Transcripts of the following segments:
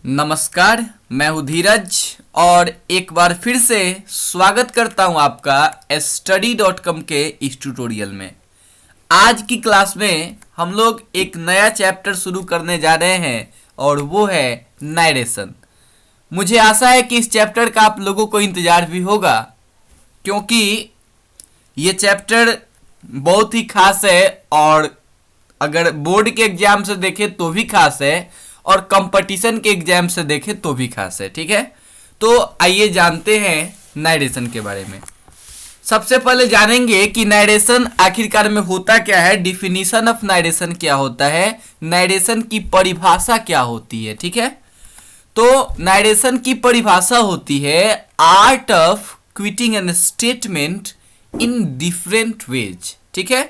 नमस्कार, मैं हूँ धीरज और एक बार फिर से स्वागत करता हूँ आपका study.com के इस ट्यूटोरियल में। आज की क्लास में हम लोग एक नया चैप्टर शुरू करने जा रहे हैं और वो है नरेशन। मुझे आशा है कि इस चैप्टर का आप लोगों को इंतज़ार भी होगा, क्योंकि ये चैप्टर बहुत ही खास है और अगर बोर्ड के एग्जाम से देखें तो भी खास है और कंपटीशन के एग्जाम से देखें तो भी खास है। ठीक है, तो आइए जानते हैं नरेशन के बारे में। सबसे पहले जानेंगे कि नरेशन आखिरकार में होता क्या है, डिफिनीशन ऑफ नरेशन क्या होता है, नरेशन की परिभाषा क्या होती है। ठीक है, तो नरेशन की परिभाषा होती है art of quitting an statement in different ways. ठीक है,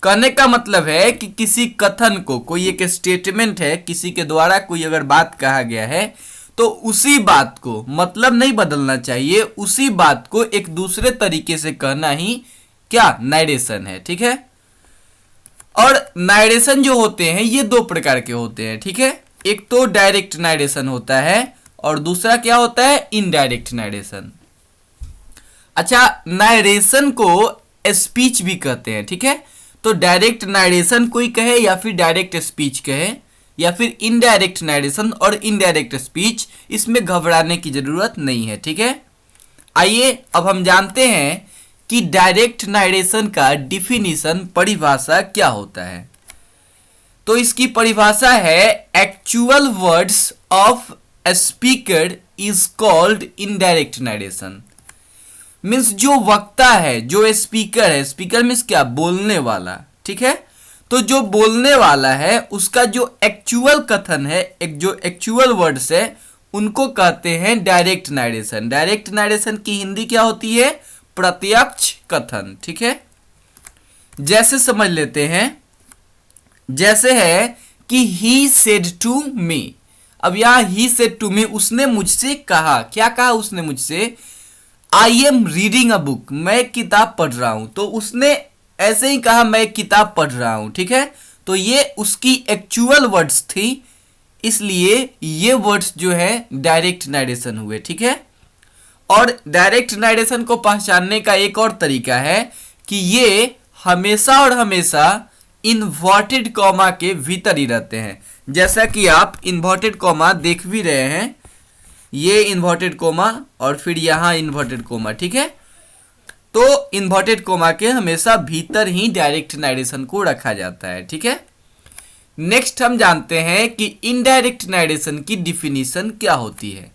कहने का मतलब है कि किसी कथन को, कोई एक स्टेटमेंट है, किसी के द्वारा कोई अगर बात कहा गया है तो उसी बात को मतलब नहीं बदलना चाहिए, उसी बात को एक दूसरे तरीके से कहना ही क्या नरेशन है। ठीक है, और नरेशन जो होते हैं ये दो प्रकार के होते हैं। ठीक है, एक तो डायरेक्ट नरेशन होता है और दूसरा क्या होता है, इनडायरेक्ट नरेशन। अच्छा, नरेशन को स्पीच भी कहते हैं। ठीक है, तो डायरेक्ट नरेशन कोई कहे या फिर डायरेक्ट स्पीच कहे या फिर इनडायरेक्ट नरेशन और इनडायरेक्ट स्पीच, इसमें घबराने की जरूरत नहीं है। ठीक है, आइए अब हम जानते हैं कि डायरेक्ट नरेशन का डिफिनीशन, परिभाषा क्या होता है। तो इसकी परिभाषा है actual words of a speaker is called indirect narration. Means जो वक्ता है, जो स्पीकर है, स्पीकर मीन्स क्या, बोलने वाला। ठीक है, तो जो बोलने वाला है उसका जो एक्चुअल कथन है, एक जो एक्चुअल वर्ड्स है, उनको कहते हैं डायरेक्ट नरेशन। डायरेक्ट नरेशन की हिंदी क्या होती है, प्रत्यक्ष कथन। ठीक है, जैसे समझ लेते हैं, जैसे है कि ही सेड टू मी। अब यहां ही सेड टू मी, उसने मुझसे कहा। क्या कहा उसने मुझसे, I am reading a book, मैं किताब पढ़ रहा हूं। तो उसने ऐसे ही कहा मैं किताब पढ़ रहा हूं। ठीक है, तो ये उसकी एक्चुअल वर्ड्स थी, इसलिए ये वर्ड्स जो है डायरेक्ट नरेशन हुए। ठीक है, और डायरेक्ट नरेशन को पहचानने का एक और तरीका है कि ये हमेशा और हमेशा इन्वर्टेड कॉमा के भीतर ही रहते हैं। जैसा कि आप इन्वर्टेड कॉमा देख भी रहे हैं, ये इन्वर्टेड कोमा और फिर यहाँ इन्वर्टेड कोमा। ठीक है, तो इन्वर्टेड कोमा के हमेशा भीतर ही डायरेक्ट नरेशन को रखा जाता है। ठीक है, नेक्स्ट हम जानते हैं कि इनडायरेक्ट नरेशन की डिफिनीशन क्या होती है।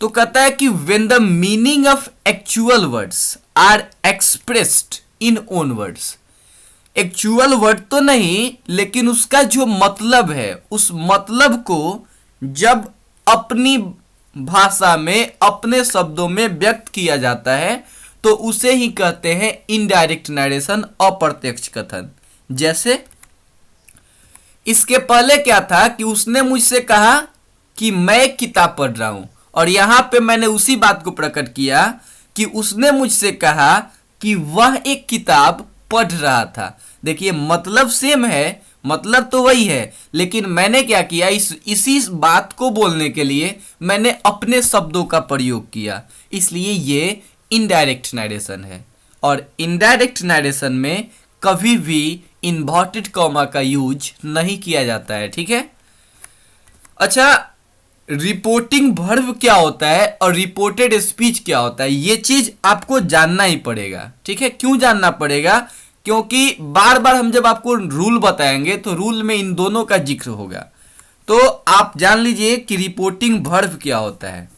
तो कहता है कि when the meaning of actual words are expressed in own words. Actual word तो नहीं, लेकिन उसका जो मतलब है, उस मतलब को जब अपनी भाषा में, अपने शब्दों में व्यक्त किया जाता है तो उसे ही कहते हैं इनडायरेक्ट नरेशन, अप्रत्यक्ष कथन। जैसे इसके पहले क्या था कि उसने मुझसे कहा कि मैं किताब पढ़ रहा हूं, और यहां पे मैंने उसी बात को प्रकट किया कि उसने मुझसे कहा कि वह एक किताब पढ़ रहा था। देखिए, मतलब सेम है, मतलब तो वही है, लेकिन मैंने क्या किया, इसी बात को बोलने के लिए मैंने अपने शब्दों का प्रयोग किया, इसलिए ये इनडायरेक्ट नरेशन है। और इनडायरेक्ट नरेशन में कभी भी इन्वर्टेड कॉमा का यूज नहीं किया जाता है। ठीक है, अच्छा, रिपोर्टिंग वर्ब क्या होता है और रिपोर्टेड स्पीच क्या होता है, ये चीज आपको जानना ही पड़ेगा। ठीक है, क्यों जानना पड़ेगा, क्योंकि बार बार हम जब आपको रूल बताएंगे तो रूल में इन दोनों का जिक्र होगा। तो आप जान लीजिए कि रिपोर्टिंग वर्ब क्या होता है।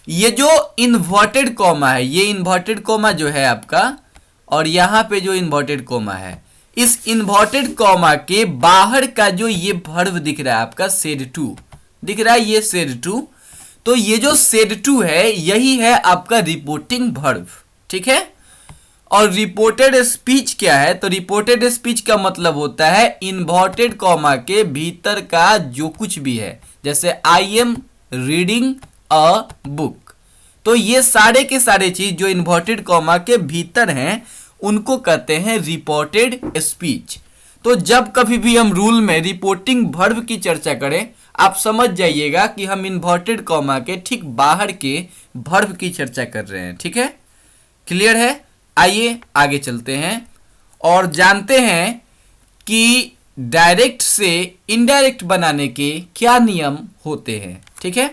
ये जो इन्वर्टेड कॉमा है, ये इन्वर्टेड कॉमा जो है आपका, और यहां पे जो इन्वर्टेड कॉमा है, इस इन्वर्टेड कॉमा के बाहर का जो ये वर्ब दिख रहा है आपका, सेड टू दिख रहा है, ये सेड टू। तो ये जो सेड टू है यही है आपका रिपोर्टिंग वर्ब। ठीक है, और रिपोर्टेड स्पीच क्या है, तो रिपोर्टेड स्पीच का मतलब होता है इन्वर्टेड कॉमा के भीतर का जो कुछ भी है, जैसे I am reading a book. तो ये सारे के सारे चीज जो इन्वर्टेड कॉमा के भीतर हैं उनको कहते हैं रिपोर्टेड स्पीच। तो जब कभी भी हम रूल में रिपोर्टिंग वर्ब की चर्चा करें, आप समझ जाइएगा कि हम इन्वर्टेड कॉमा के ठीक बाहर के वर्ब की चर्चा कर रहे हैं। ठीक है, क्लियर है? आइए आगे चलते हैं और जानते हैं कि डायरेक्ट से इनडायरेक्ट बनाने के क्या नियम होते हैं। ठीक है,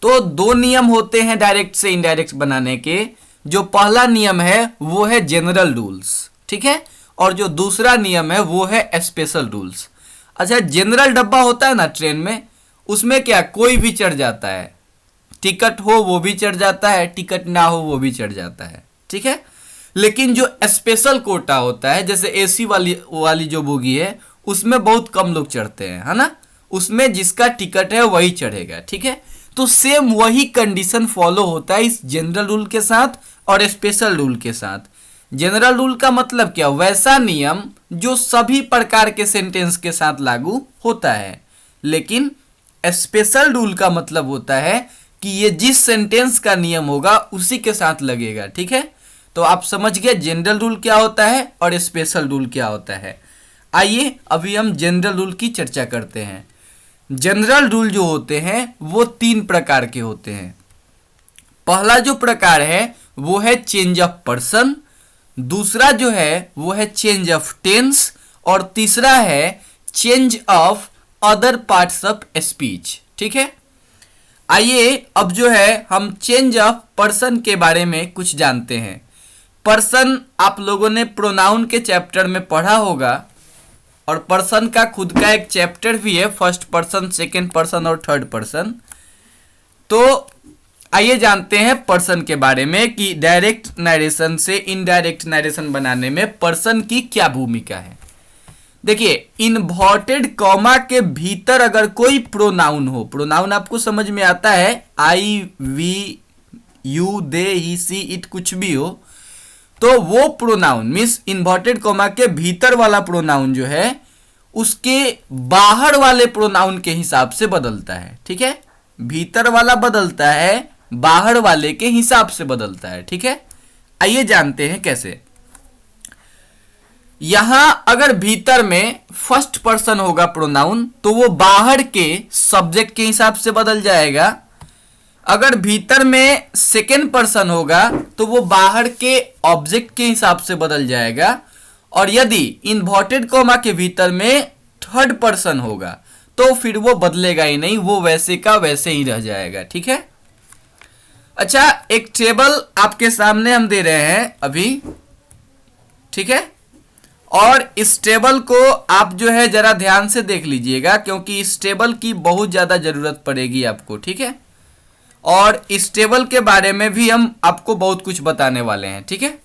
तो दो नियम होते हैं डायरेक्ट से इनडायरेक्ट बनाने के। जो पहला नियम है वो है जनरल रूल्स, ठीक है, और जो दूसरा नियम है वो है स्पेशल रूल्स। अच्छा, जनरल डब्बा होता है ना ट्रेन में, उसमें क्या कोई भी चढ़ जाता है, टिकट हो वो भी चढ़ जाता है, टिकट ना हो वो भी चढ़ जाता है। ठीक है, लेकिन जो स्पेशल कोटा होता है, जैसे एसी वाली जो बोगी है, उसमें बहुत कम लोग चढ़ते हैं, है ना, उसमें जिसका टिकट है वही चढ़ेगा। ठीक है, तो सेम वही कंडीशन फॉलो होता है इस जनरल रूल के साथ और स्पेशल रूल के साथ। जनरल रूल का मतलब क्या? वैसा नियम जो सभी प्रकार के सेंटेंस के साथ लागू होता है। लेकिन स्पेशल रूल का मतलब होता है कि ये जिस सेंटेंस का नियम होगा उसी के साथ लगेगा। ठीक है, तो आप समझ गए जनरल रूल क्या होता है और स्पेशल रूल क्या होता है। आइए अभी हम जनरल रूल की चर्चा करते हैं। जनरल रूल जो होते हैं वो तीन प्रकार के होते हैं। पहला जो प्रकार है वो है चेंज ऑफ पर्सन, दूसरा जो है वो है चेंज ऑफ टेंस, और तीसरा है change of other parts of speech. ठीक है, आइए अब जो है हम चेंज ऑफ पर्सन के बारे में कुछ जानते हैं। पर्सन आप लोगों ने प्रोनाउन के चैप्टर में पढ़ा होगा, और पर्सन का खुद का एक चैप्टर भी है, फर्स्ट पर्सन, सेकंड पर्सन और थर्ड पर्सन। तो आइए जानते हैं पर्सन के बारे में कि डायरेक्ट नरेशन से इनडायरेक्ट नरेशन बनाने में पर्सन की क्या भूमिका है। देखिए, इन्वर्टेड कॉमा के भीतर अगर कोई प्रोनाउन हो, प्रोनाउन आपको समझ में आता है, I, we, you, they, he, she, it, कुछ भी हो, तो वो प्रोनाउन मीन्स इन्वर्टेड कॉमा के भीतर वाला प्रोनाउन जो है उसके बाहर वाले प्रोनाउन के हिसाब से बदलता है। ठीक है, भीतर वाला बदलता है, बाहर वाले के हिसाब से बदलता है। ठीक है, आइए जानते हैं कैसे। यहां अगर भीतर में फर्स्ट पर्सन होगा प्रोनाउन तो वो बाहर के सब्जेक्ट के हिसाब से बदल जाएगा। अगर भीतर में सेकेंड पर्सन होगा तो वो बाहर के ऑब्जेक्ट के हिसाब से बदल जाएगा। और यदि इन्वर्टेड कॉमा के भीतर में थर्ड पर्सन होगा तो फिर वो बदलेगा ही नहीं, वो वैसे का वैसे ही रह जाएगा। ठीक है, अच्छा, एक टेबल आपके सामने हम दे रहे हैं अभी। ठीक है, और इस टेबल को आप जो है जरा ध्यान से देख लीजिएगा, क्योंकि इस टेबल की बहुत ज्यादा जरूरत पड़ेगी आपको। ठीक है, और इस टेबल के बारे में भी हम आपको बहुत कुछ बताने वाले हैं। ठीक है,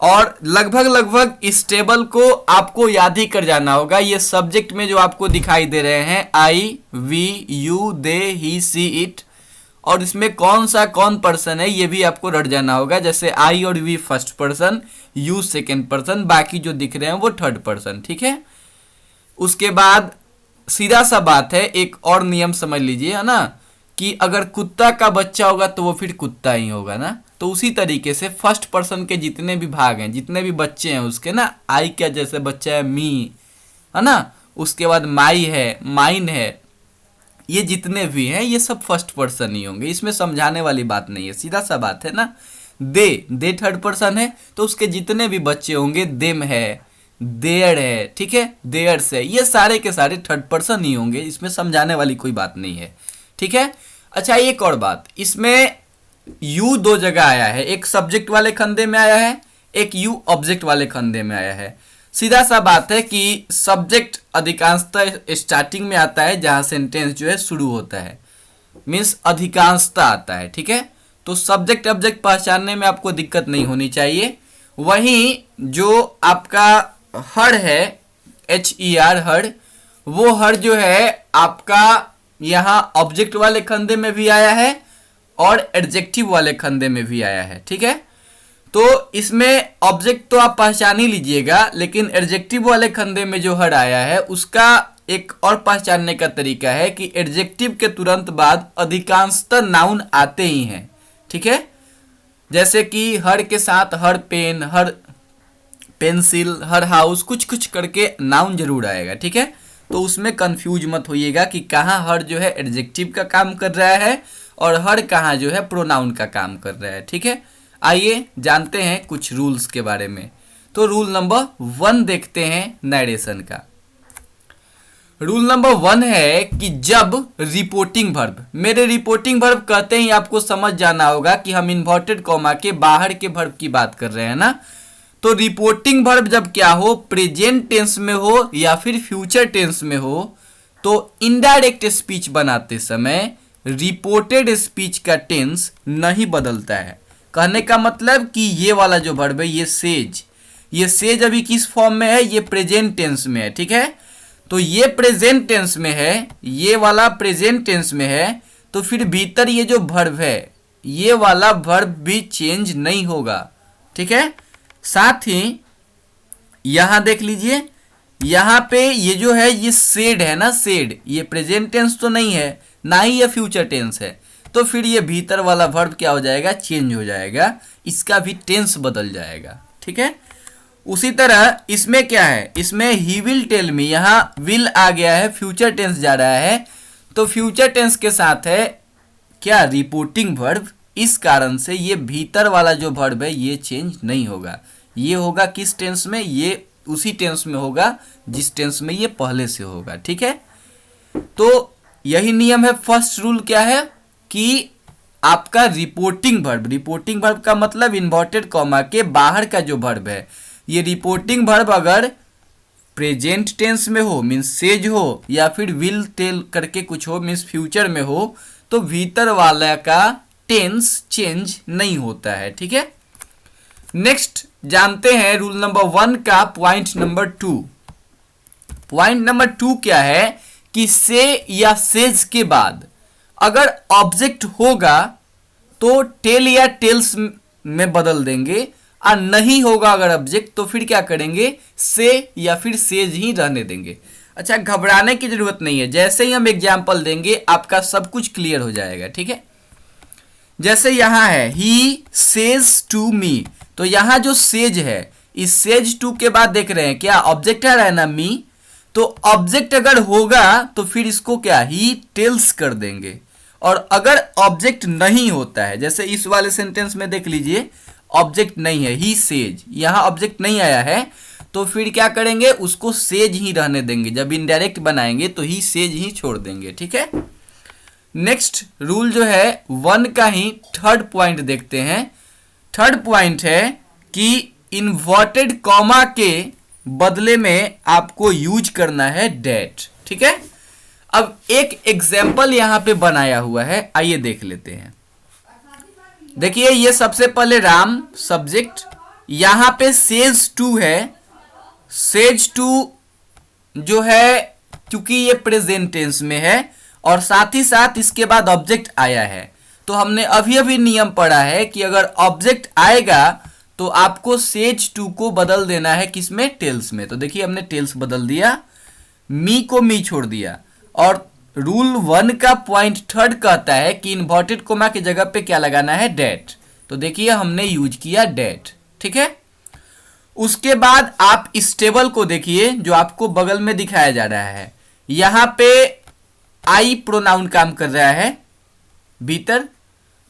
और लगभग इस टेबल को आपको याद ही कर जाना होगा। ये सब्जेक्ट में जो आपको दिखाई दे रहे हैं, I, we, you, they, he, she, it, और इसमें कौन पर्सन है ये भी आपको रट जाना होगा। जैसे आई और we first person, you second person, बाकी जो दिख रहे हैं वो थर्ड पर्सन। ठीक है, उसके बाद सीधा सा बात है, एक और नियम समझ लीजिए, है ना, कि अगर कुत्ता का बच्चा होगा तो वो फिर कुत्ता ही होगा ना। तो उसी तरीके से फर्स्ट पर्सन के जितने भी भाग हैं, जितने भी बच्चे हैं उसके ना, आई का जैसे बच्चा है मी, है ना, उसके बाद माई है, माइन है, ये जितने भी हैं ये सब फर्स्ट पर्सन ही होंगे। इसमें समझाने वाली बात नहीं है, सीधा सा बात है ना। दे थर्ड पर्सन है तो उसके जितने भी बच्चे होंगे, देम है, देयर है, ठीक है, देयर्स है, ये सारे के सारे थर्ड पर्सन ही होंगे। इसमें समझाने वाली कोई बात नहीं है। ठीक है, अच्छा, एक और बात, इसमें यू दो जगह आया है, एक सब्जेक्ट वाले खंदे में आया है, एक यू ऑब्जेक्ट वाले खंदे में आया है। सीधा सा बात है कि सब्जेक्ट अधिकांशतः स्टार्टिंग में आता है, जहां सेंटेंस जो है शुरू होता है, मीन्स अधिकांशतः आता है। ठीक है, तो सब्जेक्ट ऑब्जेक्ट पहचानने में आपको दिक्कत नहीं होनी चाहिए। वहीं जो आपका हर है, HER हर, वो हर जो है आपका यहाँ ऑब्जेक्ट वाले खंदे में भी आया है और एडजेक्टिव वाले खंदे में भी आया है। ठीक है, तो इसमें ऑब्जेक्ट तो आप पहचान ही लीजिएगा, लेकिन एडजेक्टिव वाले खंदे में जो हर आया है उसका एक और पहचानने का तरीका है कि एडजेक्टिव के तुरंत बाद अधिकांशतः नाउन आते ही हैं। ठीक है, जैसे कि हर के साथ हर पेन, हर पेंसिल, हर हाउस, कुछ कुछ करके नाउन जरूर आएगा, ठीक है। तो उसमें कंफ्यूज मत होइएगा कि कहाँ हर जो है एडजेक्टिव का काम कर रहा है और हर कहाँ जो है प्रोनाउन का काम कर रहा है, ठीक है। आइए जानते हैं कुछ रूल्स के बारे में। तो रूल नंबर 1 देखते हैं नरेशन का। रूल नंबर 1 है कि जब रिपोर्टिंग वर्ब, मेरे रिपोर्टिंग वर्ब कहते ही आपको समझ जाना होगा कि हम इन्वर्टेड कॉमा के बाहर के वर्ब की बात कर रहे हैं ना। तो रिपोर्टिंग वर्ब जब क्या हो, प्रेजेंट टेंस में हो या फिर फ्यूचर टेंस में हो, तो इनडायरेक्ट स्पीच बनाते समय रिपोर्टेड स्पीच का टेंस नहीं बदलता है। कहने का मतलब कि ये वाला जो वर्ब है, ये सेज अभी किस फॉर्म में है, ये प्रेजेंट टेंस में है, ठीक है। तो ये प्रेजेंट टेंस में है, ये वाला प्रेजेंट टेंस में है, तो फिर भीतर ये जो वर्ब है, ये वाला वर्ब भी चेंज नहीं होगा, ठीक है। साथ ही यहां देख लीजिए, यहां पे ये जो है ये सेड है ना, सेड, ये प्रेजेंट टेंस तो नहीं है, ना ही ये फ्यूचर टेंस है, तो फिर ये भीतर वाला वर्ब क्या हो जाएगा, चेंज हो जाएगा, इसका भी टेंस बदल जाएगा, ठीक है। उसी तरह इसमें क्या है, इसमें ही विल टेल मी, यहाँ विल आ गया है, फ्यूचर टेंस जा रहा है, तो फ्यूचर टेंस के साथ है क्या, रिपोर्टिंग वर्ब। इस कारण से ये भीतर वाला जो वर्ब है ये चेंज नहीं होगा। ये होगा किस टेंस में, ये उसी टेंस में होगा जिस टेंस में ये पहले से होगा, ठीक है। तो यही नियम है। फर्स्ट रूल क्या है कि आपका रिपोर्टिंग वर्ब का मतलब इन्वर्टेड कॉमा के बाहर का जो वर्ब है, ये रिपोर्टिंग वर्ब अगर प्रेजेंट टेंस में हो मीन्स सेज हो, या फिर विल टेल करके कुछ हो मीन्स फ्यूचर में हो, तो भीतर वाला का टेंस चेंज नहीं होता है, ठीक है। नेक्स्ट जानते हैं रूल नंबर 1 का पॉइंट नंबर 2। पॉइंट नंबर 2 क्या है कि से या सेज के बाद अगर ऑब्जेक्ट होगा तो टेल या टेल्स में बदल देंगे, और नहीं होगा अगर ऑब्जेक्ट तो फिर क्या करेंगे, से या फिर सेज ही रहने देंगे। अच्छा, घबराने की जरूरत नहीं है, जैसे ही हम एग्जाम्पल देंगे आपका सब कुछ क्लियर हो जाएगा, ठीक है। जैसे यहां है ही सेज टू मी, तो यहां जो सेज है, इस सेज टू के बाद देख रहे हैं क्या ऑब्जेक्ट आ रहा है ना, मी, तो ऑब्जेक्ट अगर होगा तो फिर इसको क्या ही टेल्स कर देंगे। और अगर ऑब्जेक्ट नहीं होता है, जैसे इस वाले सेंटेंस में देख लीजिए ऑब्जेक्ट नहीं है, ही सेज, यहां ऑब्जेक्ट नहीं आया है, तो फिर क्या करेंगे, उसको सेज ही रहने देंगे। जब इनडायरेक्ट बनाएंगे तो ही सेज ही छोड़ देंगे, ठीक है। नेक्स्ट रूल जो है 1 का ही थर्ड पॉइंट देखते हैं। थर्ड पॉइंट है कि इन्वर्टेड कॉमा के बदले में आपको यूज करना है डेट, ठीक है। अब एक एग्जाम्पल यहां पे बनाया हुआ है, आइए देख लेते हैं। देखिए ये सबसे पहले राम सब्जेक्ट, यहां पे सेज टू है, सेज टू जो है क्योंकि ये प्रेजेंट टेंस में है और साथ ही साथ इसके बाद ऑब्जेक्ट आया है, तो हमने अभी अभी नियम पढ़ा है कि अगर ऑब्जेक्ट आएगा तो आपको सेज टू को बदल देना है किसमें, टेल्स में। तो देखिए हमने टेल्स बदल दिया, मी को मी छोड़ दिया। और रूल 1 का पॉइंट थर्ड कहता है कि इन्वर्टेड कोमा की जगह पे क्या लगाना है, डेट। तो देखिए हमने यूज किया डेट, ठीक है। उसके बाद आप इस टेबल को देखिए जो आपको बगल में दिखाया जा रहा है, यहां पे आई प्रोनाउन काम कर रहा है भीतर।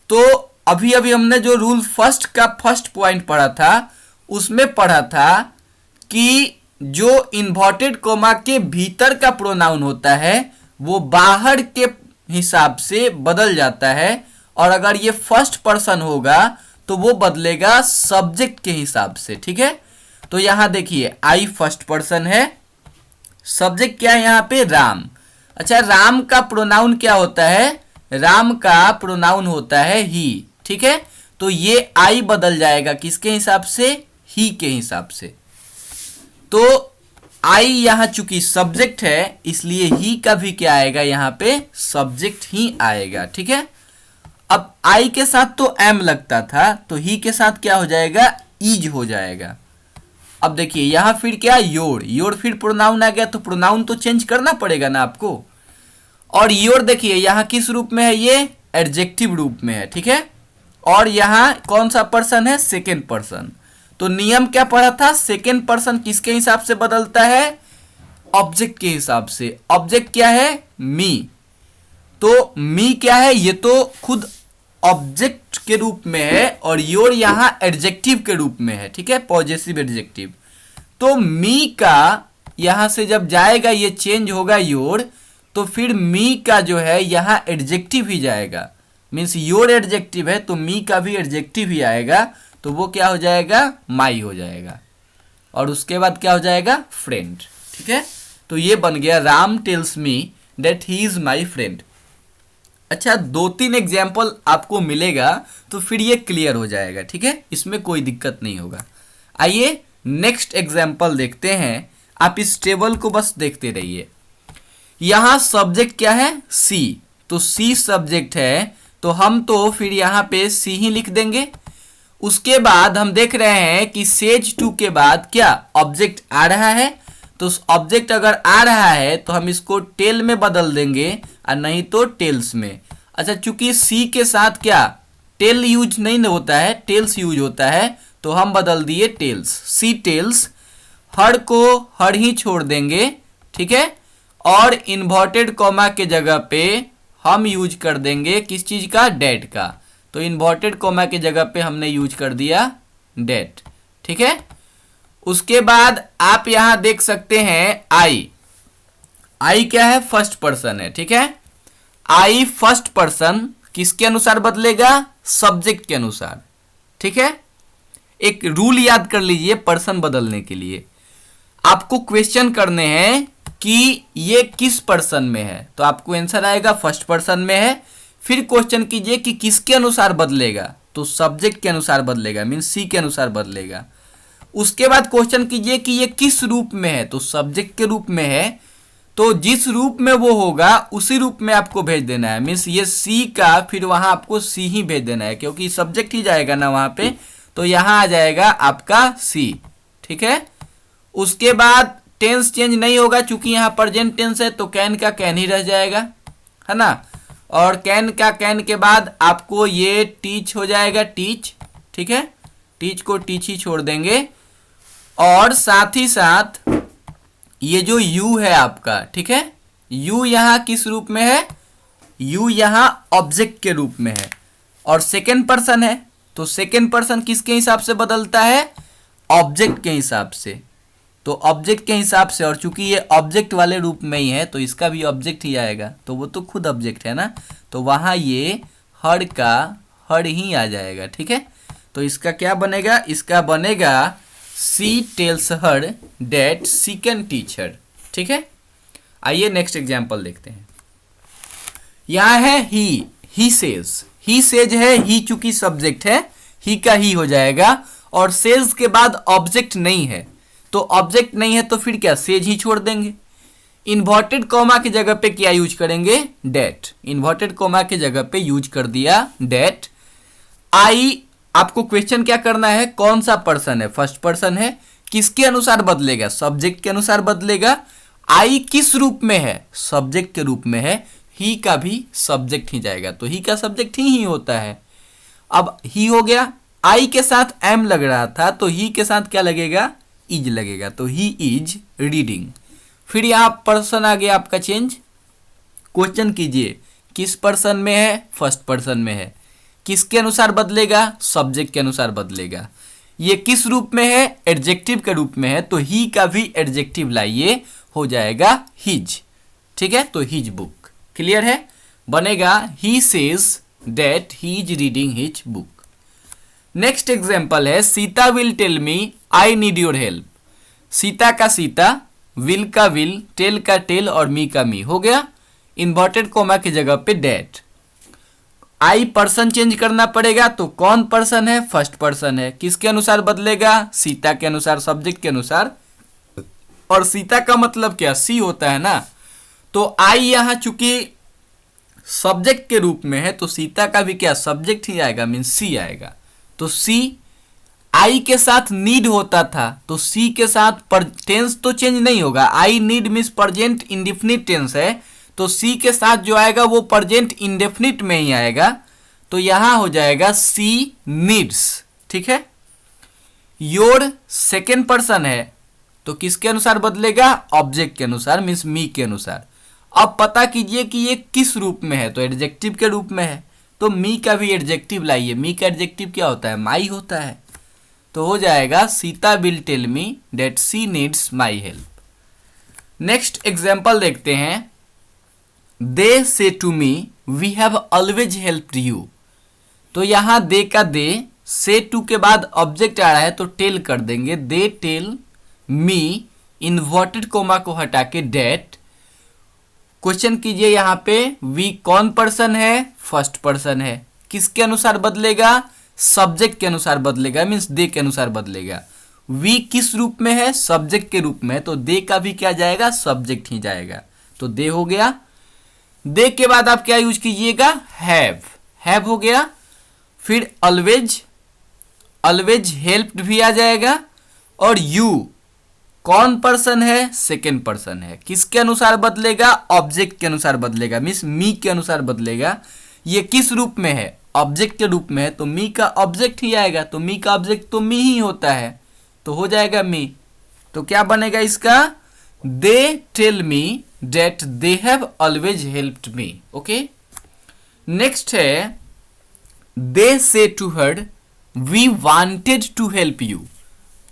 तो अभी अभी हमने जो रूल फर्स्ट का फर्स्ट पॉइंट पढ़ा था उसमें पढ़ा था कि जो इन्वर्टेड कोमा के भीतर का प्रोनाउन होता है वो बाहर के हिसाब से बदल जाता है, और अगर ये फर्स्ट पर्सन होगा तो वो बदलेगा सब्जेक्ट के हिसाब से, ठीक है। तो यहां देखिए आई फर्स्ट पर्सन है, सब्जेक्ट क्या है यहां पे, राम। अच्छा, राम का प्रोनाउन क्या होता है, राम का प्रोनाउन होता है ही, ठीक है। तो ये आई बदल जाएगा किसके हिसाब से, ही के हिसाब से। तो आई यहां चूंकि सब्जेक्ट है इसलिए ही का भी क्या आएगा, यहां पे सब्जेक्ट ही आएगा, ठीक है। अब आई के साथ तो एम लगता था, तो ही के साथ क्या हो जाएगा, इज हो जाएगा। अब देखिए यहां फिर क्या, योर फिर प्रोनाउन आ गया, तो प्रोनाउन तो चेंज करना पड़ेगा ना आपको। और योर देखिए यहां किस रूप में है, ये एडजेक्टिव रूप में है, ठीक है। और यहां कौन सा पर्सन है, सेकेंड पर्सन। तो नियम क्या पढ़ा था, सेकेंड पर्सन किसके हिसाब से बदलता है, ऑब्जेक्ट के हिसाब से। ऑब्जेक्ट क्या है, मी। तो मी क्या है, ये तो खुद ऑब्जेक्ट के रूप में है और योर यहां एडजेक्टिव के रूप में है, ठीक है, पॉजेसिव एडजेक्टिव। तो मी का यहां से जब जाएगा ये चेंज होगा योर, तो फिर मी का जो है यहां एडजेक्टिव ही जाएगा, मीन्स योर एडजेक्टिव है तो मी का भी एडजेक्टिव ही आएगा, तो वो क्या हो जाएगा, माई हो जाएगा। और उसके बाद क्या हो जाएगा, फ्रेंड, ठीक है। तो ये बन गया Ram tells me that he is my friend. अच्छा, 2-3 एग्जाम्पल आपको मिलेगा तो फिर ये क्लियर हो जाएगा, ठीक है, इसमें कोई दिक्कत नहीं होगा। आइए नेक्स्ट एग्जाम्पल देखते हैं। आप इस टेबल को बस देखते रहिए। यहां सब्जेक्ट क्या है, सी, तो सी सब्जेक्ट है, तो हम तो फिर यहां पे सी ही लिख देंगे। उसके बाद हम देख रहे हैं कि सेज 2 के बाद क्या ऑब्जेक्ट आ रहा है, तो ऑब्जेक्ट अगर आ रहा है तो हम इसको टेल में बदल देंगे और नहीं तो टेल्स में। अच्छा, चूंकि सी के साथ क्या टेल यूज नहीं होता है, टेल्स यूज होता है, तो हम बदल दिए टेल्स, सी टेल्स। हर को हर ही छोड़ देंगे, ठीक है, और इन्वर्टेड कॉमा के जगह पे हम यूज कर देंगे किस चीज का, डेट का। तो इन्वर्टेड कॉमा के जगह पे हमने यूज कर दिया डेट, ठीक है। उसके बाद आप यहां देख सकते हैं आई, आई क्या है, फर्स्ट पर्सन है, ठीक है। आई फर्स्ट पर्सन किसके अनुसार बदलेगा, सब्जेक्ट के अनुसार, ठीक है। एक रूल याद कर लीजिए पर्सन बदलने के लिए। आपको क्वेश्चन करने हैं कि ये किस पर्सन में है, तो आपको आंसर आएगा फर्स्ट पर्सन में है। फिर क्वेश्चन कीजिए कि किसके अनुसार बदलेगा, तो सब्जेक्ट के अनुसार बदलेगा, मीन्स सी के अनुसार बदलेगा। उसके बाद क्वेश्चन कीजिए कि ये किस रूप में है, तो सब्जेक्ट के रूप में है, तो जिस रूप में वो होगा उसी रूप में आपको भेज देना है, मीन्स ये सी का फिर वहां आपको सी ही भेज देना है, क्योंकि सब्जेक्ट ही जाएगा ना वहां पे, तो यहां आ जाएगा आपका सी, ठीक है। उसके बाद टेंस चेंज नहीं होगा, चूंकि यहाँ प्रेजेंट टेंस है तो कैन का कैन ही रह जाएगा, है ना। और कैन का कैन के बाद आपको ये टीच हो जाएगा, टीच, ठीक है, टीच को टीच ही छोड़ देंगे। और साथ ही साथ ये जो यू है आपका, ठीक है, यू यहाँ किस रूप में है, यू यहाँ ऑब्जेक्ट के रूप में है और सेकेंड पर्सन है, तो सेकेंड पर्सन किसके हिसाब से बदलता है, ऑब्जेक्ट के हिसाब से। तो ऑब्जेक्ट के हिसाब से, और चूंकि ये ऑब्जेक्ट वाले रूप में ही है तो इसका भी ऑब्जेक्ट ही आएगा, तो वो तो खुद ऑब्जेक्ट है ना, तो वहां ये हर का हर ही आ जाएगा, ठीक है। तो इसका क्या बनेगा, इसका बनेगा she tells her that she can teach her, ठीक है। आइए नेक्स्ट एग्जाम्पल देखते हैं। यहां है ही सेज, ही सेज है, ही चूंकि सब्जेक्ट है, ही का ही हो जाएगा, और सेज के बाद ऑब्जेक्ट नहीं है, तो ऑब्जेक्ट नहीं है तो फिर क्या सेज ही छोड़ देंगे। इन्वर्टेड कॉमा की जगह पे क्या यूज करेंगे, डेट, इन्वर्टेड कॉमा की जगह पे यूज कर दिया डेट। आई, आपको क्वेश्चन क्या करना है, कौन सा पर्सन है, फर्स्ट पर्सन है, किसके अनुसार बदलेगा, सब्जेक्ट के अनुसार बदलेगा। आई किस रूप में है, सब्जेक्ट के रूप में है, ही का भी सब्जेक्ट ही जाएगा, तो ही का सब्जेक्ट ही होता है। अब ही हो गया, आई के साथ एम लग रहा था तो ही के साथ क्या लगेगा, इज लगेगा, तो ही इज रीडिंग। फिर यहां पर्सन आ गया आपका चेंज। क्वेश्चन कीजिए किस पर्सन में है, फर्स्ट पर्सन में है, किसके अनुसार बदलेगा, सब्जेक्ट के अनुसार बदलेगा। ये किस रूप में है, एडजेक्टिव के रूप में है, तो ही का भी एडजेक्टिव लाइए, हो जाएगा हिज, ठीक है। तो हिज बुक, क्लियर है, बनेगा he says that he is reading his book. Next example है Sita will tell me I need your help. Sita का सीता, विल का विल, टेल का टेल और मी का मी हो गया। इन्वर्टेड कोमा की जगह पे डेट। आई पर्सन चेंज करना पड़ेगा, तो कौन पर्सन है, फर्स्ट पर्सन है, किसके अनुसार बदलेगा, सीता के अनुसार, सब्जेक्ट के अनुसार। और सीता का मतलब क्या, सी होता है ना, तो आई यहां चूंकि सब्जेक्ट के रूप में है तो सीता का भी क्या सब्जेक्ट ही आएगा, मीन सी आएगा। तो सी आई के साथ नीड होता था, तो सी के साथ टेंस तो चेंज नहीं होगा। I need means present indefinite tense है, तो सी के साथ जो आएगा वो प्रेजेंट इंडेफिनिट में ही आएगा, तो यहां हो जाएगा सी नीड्स, ठीक है। योर सेकेंड पर्सन है तो किसके अनुसार बदलेगा, ऑब्जेक्ट के अनुसार, मीन्स मी के अनुसार। अब पता कीजिए कि ये किस रूप में है, तो एडजेक्टिव के रूप में है, तो मी का भी एडजेक्टिव लाइए। मी का एडजेक्टिव क्या होता है, माई होता है। तो हो जाएगा Sita will tell me that she needs my help. Next example देखते हैं। They say to me we have always helped you. तो यहां दे का दे, से टू के बाद ऑब्जेक्ट आ रहा है तो टेल कर देंगे। They tell me, inverted comma को हटा के डेट। क्वेश्चन कीजिए यहाँ पे वी कौन पर्सन है, फर्स्ट पर्सन है। किसके अनुसार बदलेगा, सब्जेक्ट के अनुसार बदलेगा, मीन्स दे के अनुसार बदलेगा। वी किस रूप में है, सब्जेक्ट के रूप में, तो दे का भी क्या जाएगा, सब्जेक्ट ही जाएगा। तो दे हो गया। दे के बाद आप क्या यूज कीजिएगा, हैव हो गया। फिर ऑलवेज, ऑलवेज हेल्प्ड भी आ जाएगा। और यू कौन पर्सन है, सेकेंड पर्सन है। किसके अनुसार बदलेगा, ऑब्जेक्ट के अनुसार बदलेगा, मीन्स मी के अनुसार बदलेगा। ये किस रूप में है, ऑब्जेक्ट के रूप में है, तो मी का ऑब्जेक्ट ही आएगा। तो मी का ऑब्जेक्ट तो मी ही होता है, तो हो जाएगा मी। तो क्या बनेगा इसका, they tell me that they have always helped me. Okay. Next है they say to her we wanted to help you.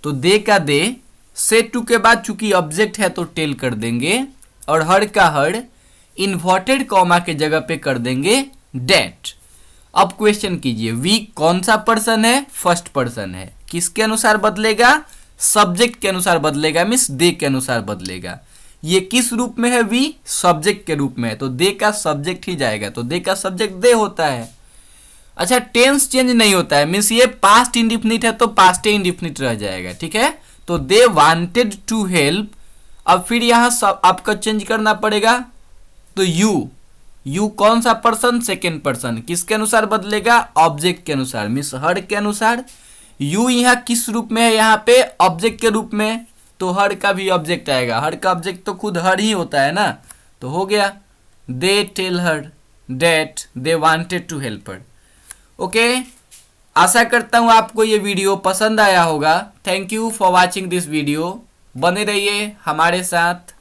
तो दे का दे, से टू के बाद चूंकि ऑब्जेक्ट है तो टेल कर देंगे, और हर का हर इन्वर्टेड कॉमा के जगह पे कर देंगे डेट। अब क्वेश्चन कीजिए वी कौन सा पर्सन है, फर्स्ट पर्सन है। किसके अनुसार बदलेगा, सब्जेक्ट के अनुसार बदलेगा, मीन्स दे के अनुसार बदलेगा। ये किस रूप में है, वी सब्जेक्ट के रूप में है, तो दे का सब्जेक्ट ही जाएगा। तो दे का सब्जेक्ट दे होता है। अच्छा, टेंस चेंज नहीं होता है, मीन्स ये पास्ट इंडिफिनिट है तो पास्ट इंडिफिनिट रह जाएगा, ठीक है। तो दे वांटेड टू हेल्प। अब फिर यहां सब आपका चेंज करना पड़ेगा। तो यू कौन सा पर्सन, सेकेंड पर्सन। किसके अनुसार बदलेगा, ऑब्जेक्ट के अनुसार, मीन्स हर के अनुसार। यू यहाँ किस रूप में है, यहाँ पे ऑब्जेक्ट के रूप में, तो हर का भी ऑब्जेक्ट आएगा। हर का ऑब्जेक्ट तो खुद हर ही होता है ना, तो हो गया they tell her that they wanted to help her. Okay, आशा करता हूँ आपको ये वीडियो पसंद आया होगा। Thank you for watching this video. बने रहिए हमारे साथ।